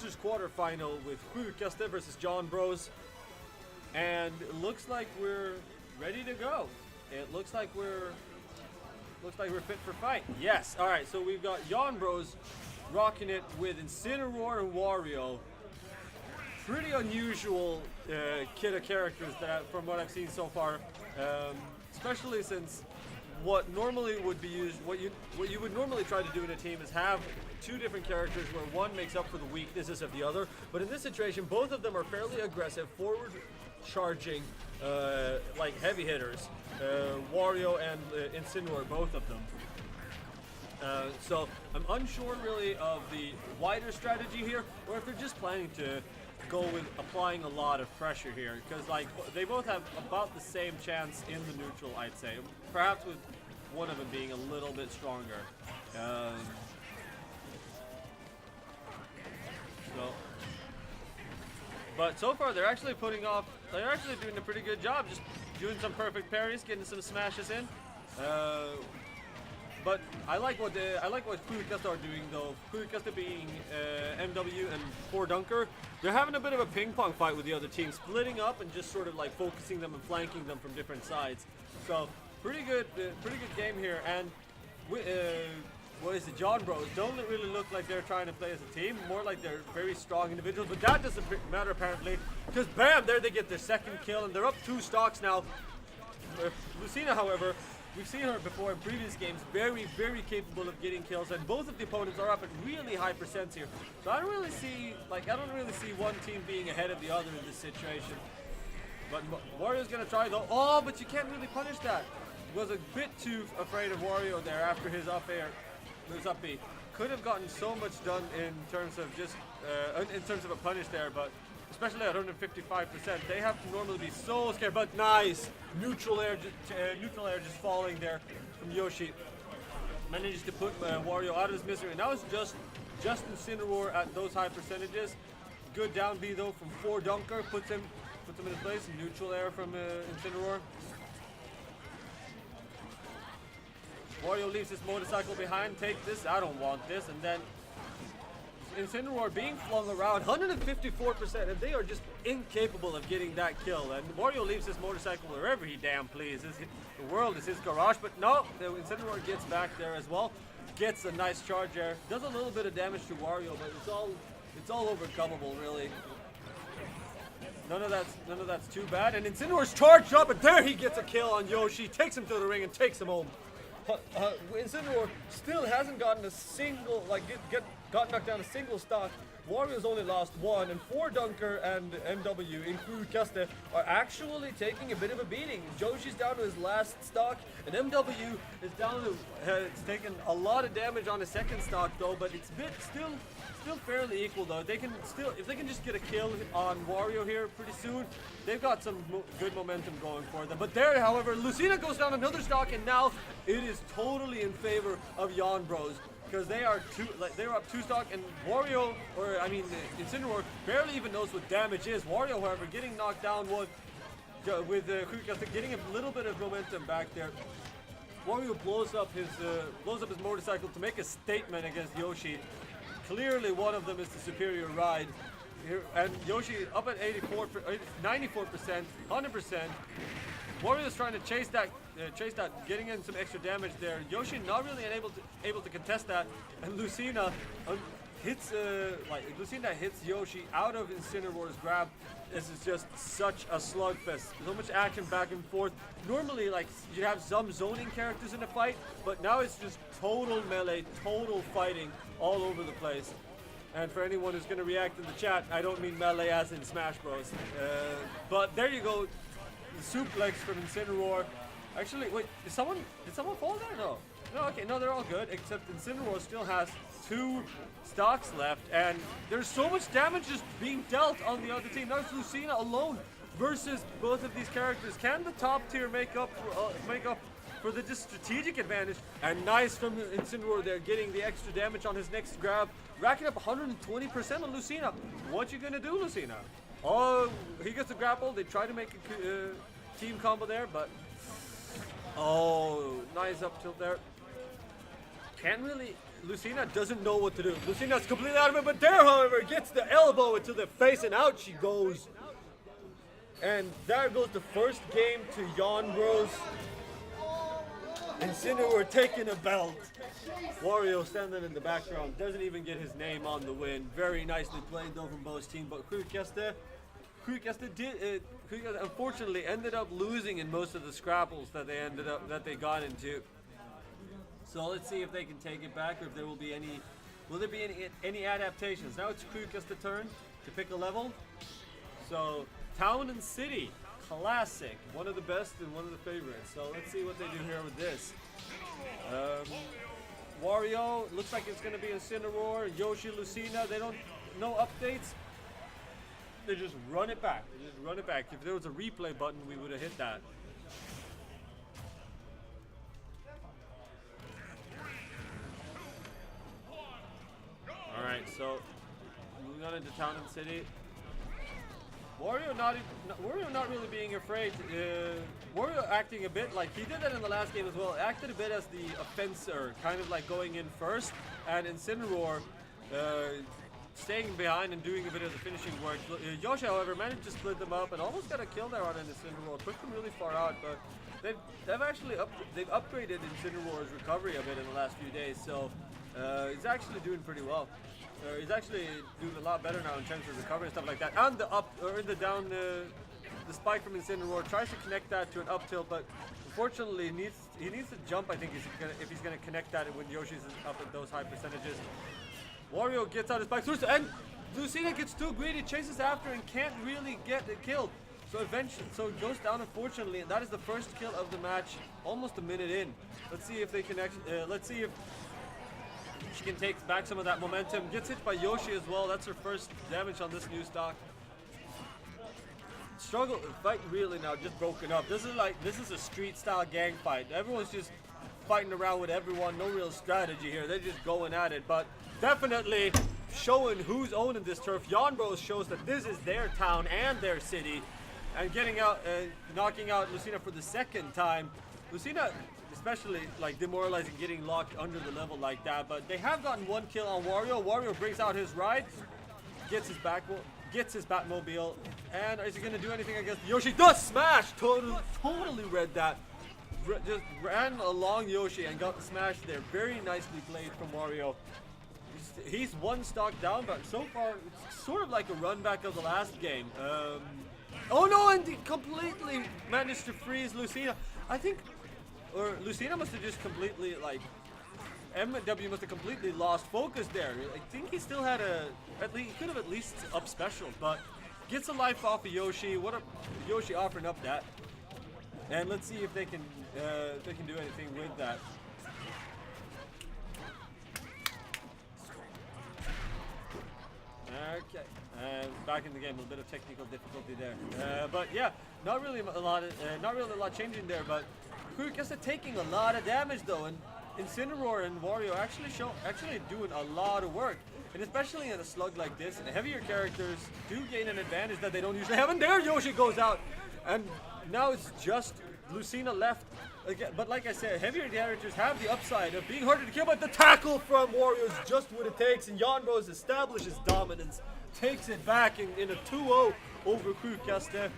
Masters quarterfinal with Sjukaste versus Jahn Bros. And it looks like we're ready to go. It looks like we're fit for fight. Yes. All right. So we've got Jahn Bros rocking it with Incineroar and Wario. Pretty unusual kit of characters that, from what I've seen so far, especially since what normally would be used, what you would normally try to do in a team is have two different characters where one makes up for the weaknesses of the other. But in this situation, both of them are fairly aggressive, forward charging, like heavy hitters. Wario and Incineroar, both of them. So I'm unsure really of the wider strategy here, or if they're just planning to go with applying a lot of pressure here, because like they both have about the same chance in the neutral, I'd say, perhaps with one of them being a little bit stronger. But so far they're actually doing a pretty good job, just doing some perfect parries, getting some smashes in. But I like what Sjukaste are doing though. Sjukaste being MW and 4Dunker, they're having a bit of a ping pong fight with the other team, splitting up and just sort of like focusing them and flanking them from different sides. So pretty good game here. And what is it? Jahn Bros don't really look like they're trying to play as a team, more like they're very strong individuals. But that doesn't matter apparently, because bam, there they get their second kill and they're up 2 stocks now. Lucina, however, we've seen her before in previous games, very, very capable of getting kills, and both of the opponents are up at really high percents here. So I don't really see one team being ahead of the other in this situation. But Wario's gonna try though. Oh, but you can't really punish that. Was a bit too afraid of Wario there after his up air, his up B. Could have gotten so much done in terms of just a punish there, but especially at 155%, they have to normally be so scared. But nice neutral air just falling there from Yoshi. Manages to put Wario out of his misery. And that was just Incineroar at those high percentages. Good down B though from 4Dunker, puts him in his place. Neutral air from Incineroar. Wario leaves his motorcycle behind. Take this. I don't want this. And then Incineroar being flung around 154%, and they are just incapable of getting that kill. And Wario leaves his motorcycle wherever he damn pleases. The world is his garage, but no, the Incineroar gets back there as well. Gets a nice charge there. Does a little bit of damage to Wario, but it's all overcomable really. None of that's too bad. And Incineroar's charged up, and there he gets a kill on Yoshi. Takes him to the ring and takes him home. Incineroar still hasn't gotten a single, got knocked down a single stock. Wario's only lost 1, and 4Dunker and MW, including Sjukaste, are actually taking a bit of a beating. Yoshi's down to his last stock, and MW is down to, it's taken a lot of damage on his second stock though, but it's still fairly equal though. They can still, if they can just get a kill on Wario here pretty soon, they've got some good momentum going for them. But there, however, Lucina goes down another stock, and now it is totally in favor of Jahn Bros, because they are up 2 stock, and Wario, or I mean Incineroar, barely even knows what damage is. Wario, however, getting knocked down with Sjukaste, getting a little bit of momentum back there. Wario blows up his motorcycle to make a statement against Yoshi. Clearly, one of them is the superior ride. Here, and Yoshi up at 94%, 100%. Wario's trying to chase that, getting in some extra damage there. Yoshi not really able to contest that, and Lucina hits Yoshi out of Incineroar's grab. This is just such a slugfest. So much action back and forth. Normally, like, you have some zoning characters in a fight, but now it's just total melee, total fighting all over the place. And for anyone who's going to react in the chat, I don't mean melee as in Smash Bros. But there you go. The suplex from Incineroar. Actually, wait, did someone fall there? No. No, okay, no, they're all good, except Incineroar still has 2 stocks left, and there's so much damage just being dealt on the other team. Now it's Lucina alone versus both of these characters. Can the top tier make up for the just strategic advantage? And nice from Incineroar there, getting the extra damage on his next grab, racking up 120% on Lucina. What you gonna do, Lucina? Oh, he gets the grapple. They try to make a team combo there, but oh, nice up tilt there. Can't really. Lucina doesn't know what to do. Lucina's completely out of it, but there, however, gets the elbow into the face, and out she goes. And there goes the first game to Jahn Bros. And Incineroar taking a belt. Wario standing in the background, doesn't even get his name on the win. Very nicely played though from both teams, but Sjukaste unfortunately ended up losing in most of the scrapples that they got into. So let's see if they can take it back, or if there will be any adaptations. Now it's Sjukaste's turn to pick a level. So Town and City, classic, one of the best and one of the favorites. So let's see what they do here with this. Wario, looks like it's going to be Incineroar. Yoshi, Lucina, they don't, no updates. They just run it back. They just run it back. If there was a replay button, we would have hit that. Alright, so moving on into Town and City. Wario not really being afraid. Wario acting a bit like he did that in the last game as well. Acted a bit as the offenser, kind of like going in first, and Incineroar staying behind and doing a bit of the finishing work. Yoshi, however, managed to split them up and almost got a kill there on Incineroar. Pushed them really far out, but they've actually upgraded Incineroar's recovery a bit in the last few days. So he's actually doing pretty well. He's actually doing a lot better now in terms of recovery and stuff like that. And the up or in the down, the spike from Incineroar tries to connect that to an up tilt, but unfortunately he needs to jump. I think if he's gonna connect that when Yoshi's up at those high percentages. Wario gets out his spike first, and Lucina gets too greedy, chases after, and can't really get the kill. So eventually, it goes down unfortunately, and that is the first kill of the match, almost a minute in. Let's see if they can let's see if she can take back some of that momentum. Gets hit by Yoshi as well. That's her first damage on this new stock. Struggle fight really now just broken up. This is a street style gang fight. Everyone's just fighting around with everyone. No real strategy here. They're just going at it. But definitely showing who's owning this turf. Jahn Bros shows that this is their town and their city, and getting out, knocking out Lucina for the second time. Lucina, especially like demoralizing, getting locked under the level like that, but they have gotten one kill on Wario. Wario brings out his ride, gets his Batmobile, and is he gonna do anything against Yoshi? Does smash! Totally read that. Just ran along Yoshi and got the smash there. Very nicely played from Wario. He's one stock down, but so far it's sort of like a run back of the last game. Oh no, and he completely managed to freeze Lucina. I think, or Lucina must have just completely, like, MW must have completely lost focus there. I think he still had he could have at least up special, but gets a life off of Yoshi. What a Yoshi offering up that. And let's see if they can do anything with that. Okay, back in the game, a bit of technical difficulty there, but yeah, not really a lot changing there. But Sjukaste taking a lot of damage though, and Incineroar and Wario actually doing a lot of work, and especially in a slug like this, and heavier characters do gain an advantage that they don't usually have. And there Yoshi goes out, and now it's just Lucina left. Again, but like I said, heavier characters have the upside of being harder to kill, but the tackle from Wario is just what it takes, and Jahn Bros establishes dominance, takes it back in a 2-0 over Sjukaste,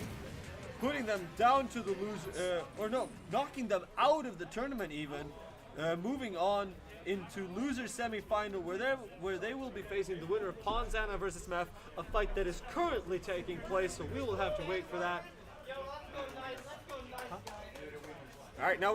putting them down to the loser, knocking them out of the tournament even, moving on into loser semi-final where they will be facing the winner of Ponzana versus Meth, a fight that is currently taking place, so we will have to wait for that. All right, now